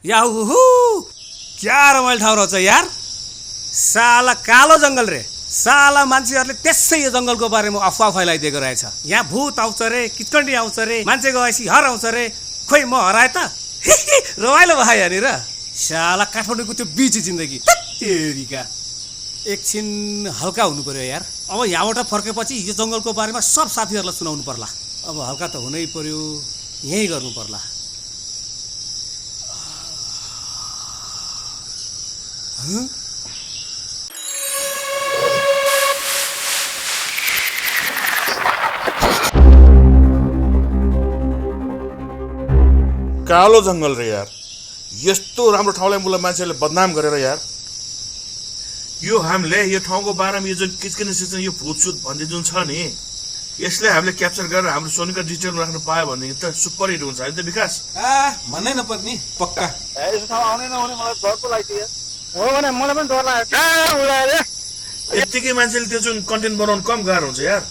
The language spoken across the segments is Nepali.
याहु क्या रमाइलो ठाउँ रहेछ यार। साला कालो जङ्गल रे। साला मान्छेहरूले त्यसै यो जङ्गलको बारेमा अफवाह फैलाइदिएको रहेछ। यहाँ भूत आउँछ रे, किचकन्डी आउँछ रे, मान्छे गएपछि हर आउँछ रे। खोइ म हराए त रमाइलो भयो यहाँनिर। साला काठमाडौँको त्यो बिची जिन्दगी तेरिका। एकछिन हल्का हुनु पर्यो यार। अब यहाँबाट फर्केपछि यो जङ्गलको बारेमा सब साथीहरूलाई सुनाउनु पर्ला। अब हल्का त हुनै पर्यो, यही गर्नु पर्ला। कालो जङ्गल रे यार। यस्तो राम्रो ठाउँलाई मुला मान्छेहरूले बदनाम गरेर यार। यो हामीले यो ठाउँको बारेमा यो जुन किचकिने सिचन यो भूतसुत भन्ने जुन छ नि, यसले हामीले क्याप्चर गरेर हाम्रो सोनीका डिटेलमा राख्नु पायो भने त सुपर हिट हुन्छ होइन त विकास? भन्नै नपर्ने पक्का। यस्तो ठाउँ आउने नहुने मलाई डर पो लाग्थ्यो। हो भने मलाई पनि डर लाग्यो। यत्तिकै मान्छेले त्यो जुन कन्टेन्ट बनाउनु कम गाह्रो हुन्छ यार।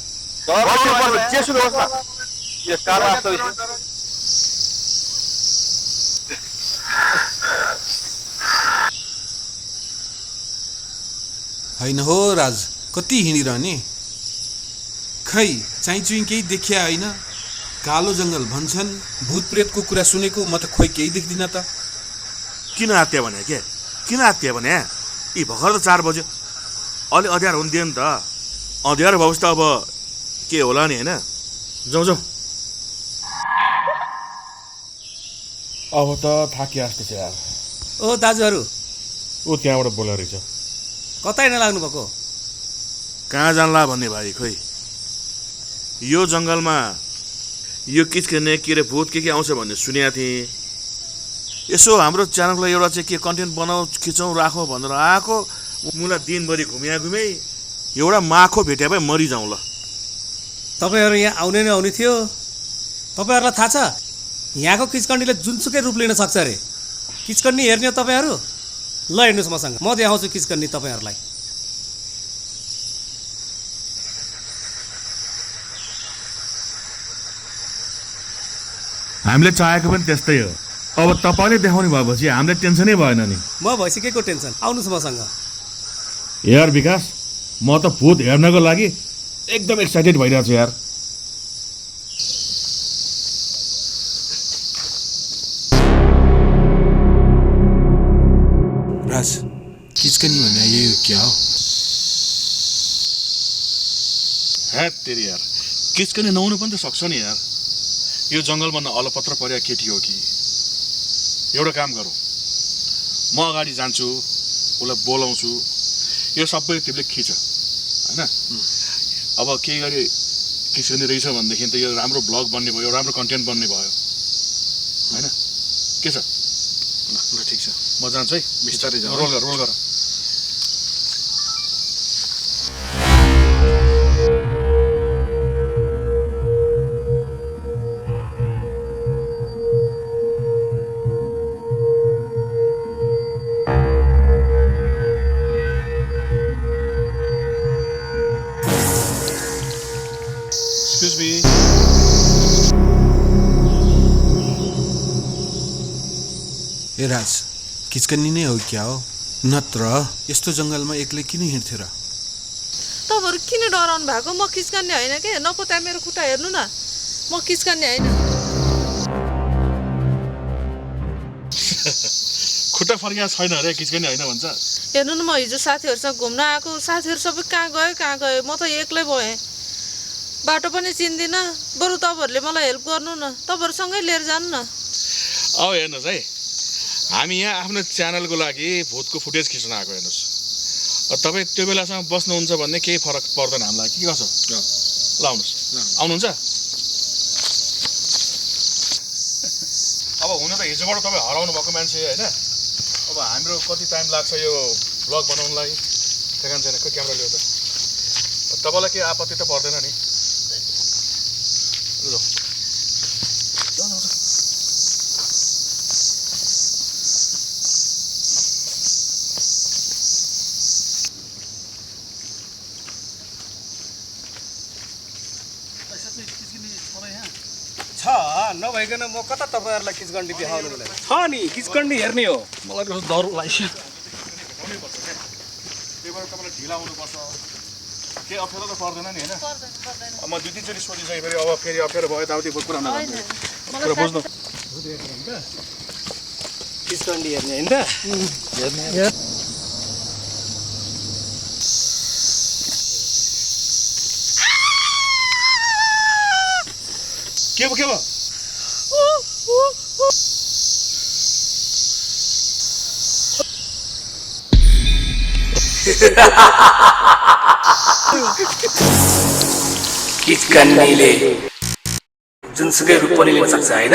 होइन हो राज, कति हिँडिरहने? खै चाहिँ केही देखिया होइन। कालो जङ्गल भन्छन्, भूत प्रेतको कुरा सुनेको, म त खोइ केही देख्दिनँ त। किन हत्या भने के? किन हत्या भने? यी भर्खर त 4 बज्यो। अलि अँध्यारो हुन्थ्यो नि त। अँध्यारो भएपछि त अब के होला नि होइन? जाउँ जाउँ। अब त थाकिया जस्तो छ यार। ओ दाजुहरू, ऊ त्यहाँबाट बोला रहेछ। कता हिँड्न लाग्नु भएको? कहाँ जानला भन्ने भाइ खोइ। यो जङ्गलमा यो किचकिने के रे भूत के आउँछ भन्ने सुनेको थिएँ। यसो हाम्रो च्यानललाई एउटा चाहिँ के कन्टेन्ट बनाऊ, खिचौँ, राखौँ भनेर आएको। मुला दिनभरि घुमै एउटा माखो भेट्या भए मरिजाउँ ल। तपाईँहरू यहाँ आउने नै आउने थियो। तपाईँहरूलाई थाहा छ यहाँको किचकन्डीले जुनसुकै रूप लिन सक्छ अरे। किचकन्डी हेर्ने हो तपाईँहरू? ल हेर्नुहोस् मसँग, म देखाउँछु किचकन्डी तपाईँहरूलाई। हामीले चाहेको पनि त्यस्तै हो। अब तपाईँले देखाउने भएपछि हामीलाई टेन्सनै भएन नि। म भएपछि के को टेन्सन? आउनुहोस् मसँग। यार विकास, म त भूत हेर्नको लागि एकदम एक्साइटेड भइरहेको छु यार। राज, किचकनी भने यही हो क्या हो? ह्याट तेरी यार, किचकनी नहुनु पनि त सक्छ नि यार। यो जङ्गलमा न अलपत्र पर्या केटी हो कि? एउटा काम गरौँ, म अगाडि जान्छु, उसलाई बोलाउँछु, यो सबै तिमीले खिच होइन? अब केही गरी किचकनी रहेछ भनेदेखि त यो राम्रो ब्लग बन्ने भयो, राम्रो कन्टेन्ट बन्ने भयो होइन? के छ? ल ठिक छ, म जान्छु है, बिस्तारै जाऊ। रोल गर। Excuse me. ए राज, किचकनी नै हो क्या हो? नत्र यस्तो जङ्गलमा एक्लै किन हिँड्थ्यो र? तपाईँहरू किन डराउनु भएको? म किचकन्ने होइन के? नपत्या मेरो खुट्टा हेर्नु न, म किचकन्ने होइन। खुट्टा फर्किया छैन अरे, किचकनी होइन भन्छ। हेर्नु न, म हिजो साथीहरूसँग घुम्न आएको, साथीहरू सबै कहाँ गयो, म त एक्लै भएँ। बाटो पनि चिन्दिनँ। बरु तपाईँहरूले मलाई हेल्प गर्नु न, तपाईँहरूसँगै लिएर जानु न। अब हेर्नुहोस् है, हामी यहाँ आफ्नो च्यानलको लागि भूतको फुटेज खिच्न आएको। हेर्नुहोस्, तपाईँ त्यो बेलासम्म बस्नुहुन्छ भन्ने केही फरक पर्दैन हामीलाई। के गर्छ ल, आउनुहोस्। आउनुहुन्छ? अब हुन त हिजोबाट तपाईँ हराउनु भएको मान्छे होइन? अब हाम्रो कति टाइम लाग्छ यो भ्लग बनाउनलाई, त्यही कारण छैन। क्यामेरा ल्याउ त। तपाईँलाई केही आपत्ति त पर्दैन नि? छ नभइकन म कता तपाईँहरूलाई किचकन्डी देखाउनु होला। नि किचकन्डी हेर्ने हो। मलाई कस्तो डर लाग्यो। त्यही भएर तपाईँलाई ढिला आउनुपर्छ। केही अप्ठ्यारो त पर्दैन नि होइन? म 2-3 चोटि सोधिसकेँ फेरि अब फेरि अप्ठ्यारो भयो यताउति कुरा नगर्नु। कुरा बुझ्नु। किचकन्डी हेर्ने होइन त? के भयो किचकन्डीले जुनसुकै रूप पनि लिन सक्छ होइन?